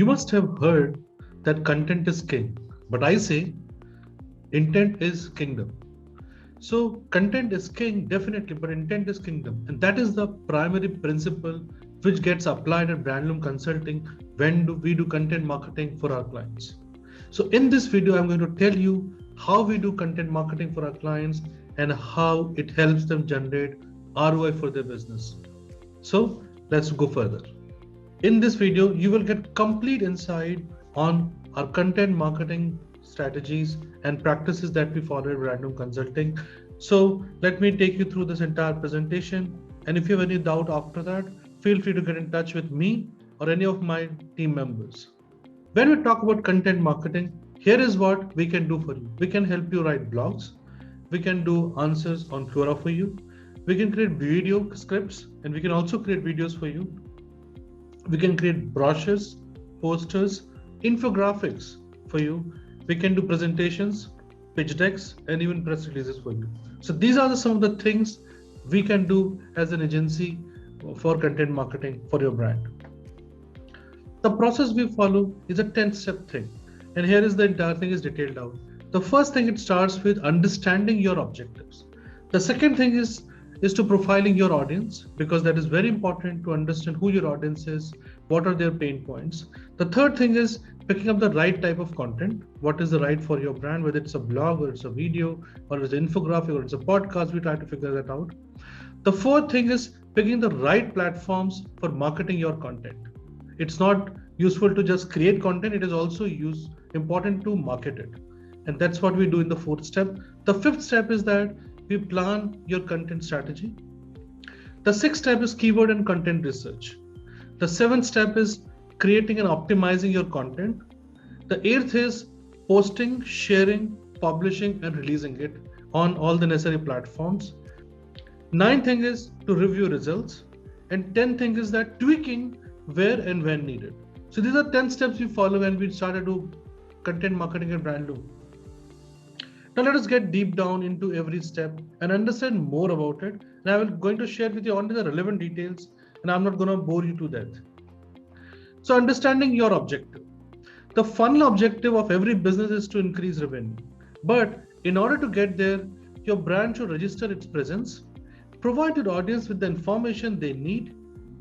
You must have heard that content is king, but I say intent is kingdom. So content is king, definitely, but intent is kingdom. And that is the primary principle which gets applied at BrandLoom Consulting when we do content marketing for our clients. So in this video, I'm going to tell you how we do content marketing for our clients and how it helps them generate ROI for their business. So let's go further. In this video, you will get complete insight on our content marketing strategies and practices that we follow at BrandLoom Consulting. So let me take you through this entire presentation. And if you have any doubt after that, feel free to get in touch with me or any of my team members. When we talk about content marketing, here is what we can do for you. We can help you write blogs. We can do answers on Quora for you. We can create video scripts, and we can also create videos for you. We can create brochures, posters, infographics for you. We can do presentations, pitch decks, and even press releases for you. So these are some of the things we can do as an agency for content marketing for your brand. The process we follow is a 10-step thing. And here is the entire thing is detailed out. The first thing, it starts with understanding your objectives. The second thing is to profiling your audience, because that is very important to understand who your audience is, what are their pain points. The third thing is picking up the right type of content. What is the right for your brand, whether it's a blog or it's a video or it's an infographic or it's a podcast, we try to figure that out. The fourth thing is picking the right platforms for marketing your content. It's not useful to just create content, it is also important to market it. And that's what we do in the fourth step. The fifth step is that we plan your content strategy. The sixth step is keyword and content research. The seventh step is creating and optimizing your content. The eighth is posting, sharing, publishing, and releasing it on all the necessary platforms. Ninth thing is to review results. And 10th thing is that tweaking where and when needed. So these are 10 steps we follow when we started to do content marketing at BrandLoom. Now let us get deep down into every step and understand more about it. And I will going to share with you only the relevant details, and I'm not going to bore you to death. So understanding your objective. The final objective of every business is to increase revenue. But in order to get there, your brand should register its presence, provide your audience with the information they need,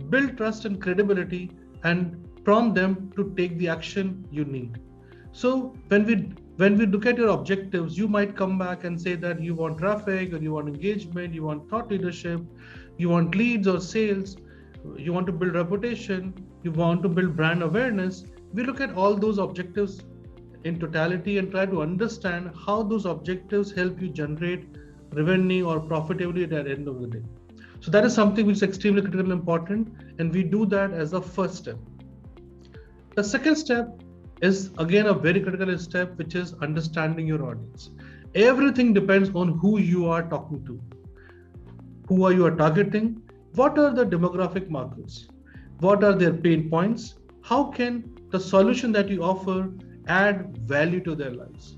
build trust and credibility, and prompt them to take the action you need. So when we look at your objectives, you might come back and say that you want traffic, or you want engagement, you want thought leadership, you want leads or sales, you want to build reputation, you want to build brand awareness. We look at all those objectives in totality and try to understand how those objectives help you generate revenue or profitability at the end of the day. So that is something which is extremely critical and important, and we do that as the first step. The second step is again a very critical step, which is understanding your audience. Everything depends on who you are talking to. Who are you targeting? What are the demographic markers? What are their pain points? How can the solution that you offer add value to their lives?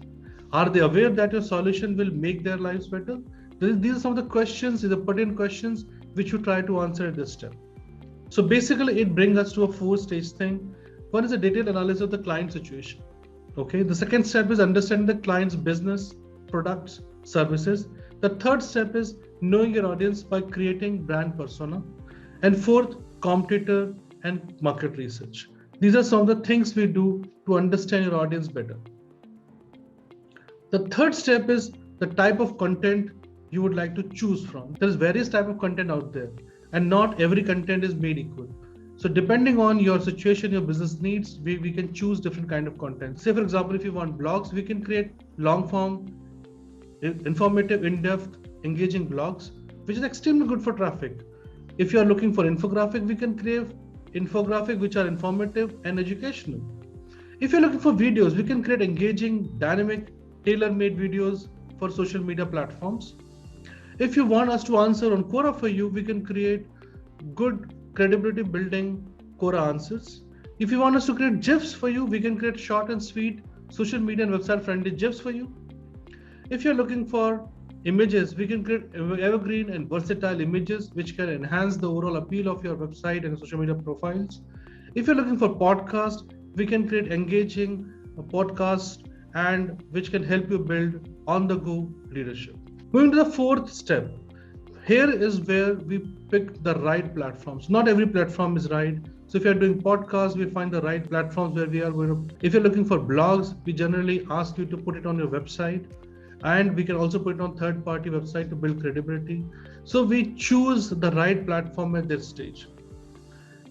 Are they aware that your solution will make their lives better? These are some of the questions, these are pertinent questions which you try to answer at this step. So basically it brings us to a 4-stage thing. One is a detailed analysis of the client situation. Okay. The second step is understanding the client's business, products, services. The third step is knowing your audience by creating brand persona. And fourth, competitor and market research. These are some of the things we do to understand your audience better. The third step is the type of content you would like to choose from. There's various types of content out there, and not every content is made equal. So depending on your situation, your business needs, we can choose different kind of content. Say for example, if you want blogs, we can create long form, informative, in-depth, engaging blogs, which is extremely good for traffic. If you are looking for infographic, we can create infographic which are informative and educational. If you're looking for videos, we can create engaging, dynamic, tailor-made videos for social media platforms. If you want us to answer on Quora for you, we can create good credibility building Quora answers. If you want us to create GIFs for you, we can create short and sweet social media and website friendly GIFs for you. If you're looking for images, we can create evergreen and versatile images which can enhance the overall appeal of your website and social media profiles. If you're looking for podcast, we can create engaging podcasts and which can help you build on the go leadership. Moving to the fourth step, here is where we pick the right platforms. Not every platform is right. So if you're doing podcasts, we find the right platforms where we are going to. If you're looking for blogs, we generally ask you to put it on your website, and we can also put it on third-party website to build credibility. So we choose the right platform at this stage.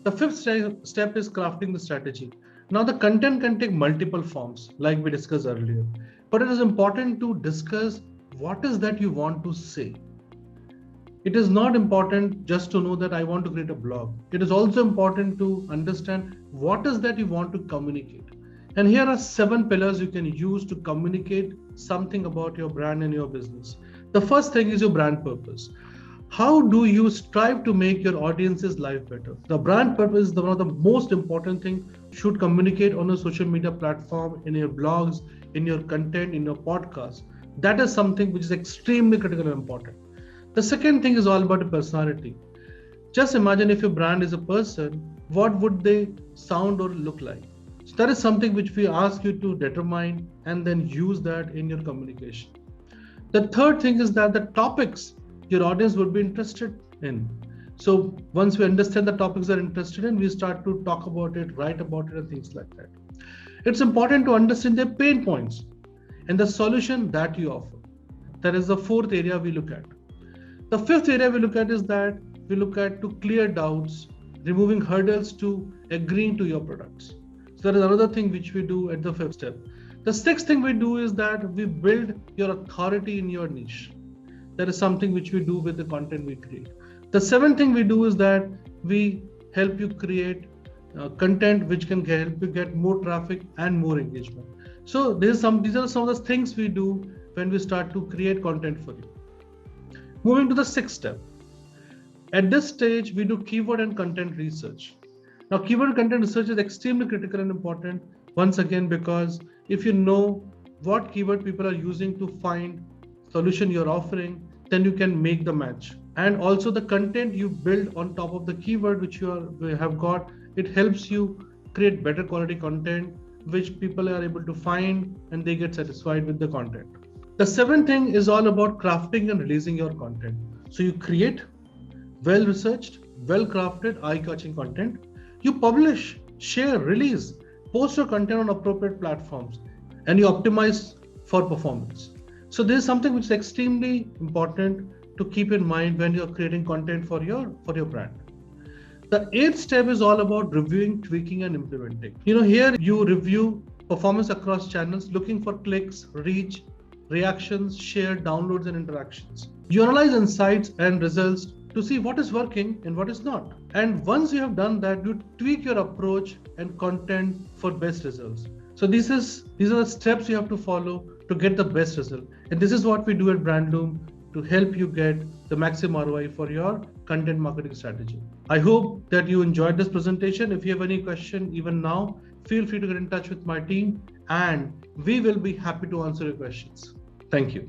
The fifth step is crafting the strategy. Now the content can take multiple forms, like we discussed earlier, but it is important to discuss what is that you want to say. It is not important just to know that I want to create a blog. It is also important to understand what is that you want to communicate. And here are 7 pillars you can use to communicate something about your brand and your business. The first thing is your brand purpose. How do you strive to make your audience's life better? The brand purpose is one of the most important things you should communicate on a social media platform, in your blogs, in your content, in your podcast. That is something which is extremely critical and important. The second thing is all about a personality. Just imagine if your brand is a person, what would they sound or look like? So that is something which we ask you to determine and then use that in your communication. The third thing is that the topics your audience would be interested in. So once we understand the topics they're interested in, we start to talk about it, write about it, and things like that. It's important to understand their pain points and the solution that you offer. That is the fourth area we look at. The fifth area we look at is that we look at to clear doubts, removing hurdles to agreeing to your products. So that is another thing which we do at the fifth step. The sixth thing we do is that we build your authority in your niche. That is something which we do with the content we create. The seventh thing we do is that we help you create content which can help you get more traffic and more engagement. So these are some of the things we do when we start to create content for you. Moving to the sixth step. At this stage, we do keyword and content research. Now, keyword and content research is extremely critical and important, once again, because if you know what keyword people are using to find solution you're offering, then you can make the match. And also the content you build on top of the keyword which you have got, it helps you create better quality content, which people are able to find and they get satisfied with the content. The seventh thing is all about crafting and releasing your content. So you create well-researched, well-crafted, eye-catching content. You publish, share, release, post your content on appropriate platforms, and you optimize for performance. So this is something which is extremely important to keep in mind when you're creating content for your brand. The eighth step is all about reviewing, tweaking, and implementing. Here you review performance across channels, looking for clicks, reach, reactions, share, downloads, and interactions. You analyze insights and results to see what is working and what is not. And once you have done that, you tweak your approach and content for best results. So these are the steps you have to follow to get the best result. And this is what we do at BrandLoom to help you get the maximum ROI for your content marketing strategy. I hope that you enjoyed this presentation. If you have any question even now, feel free to get in touch with my team and we will be happy to answer your questions. Thank you.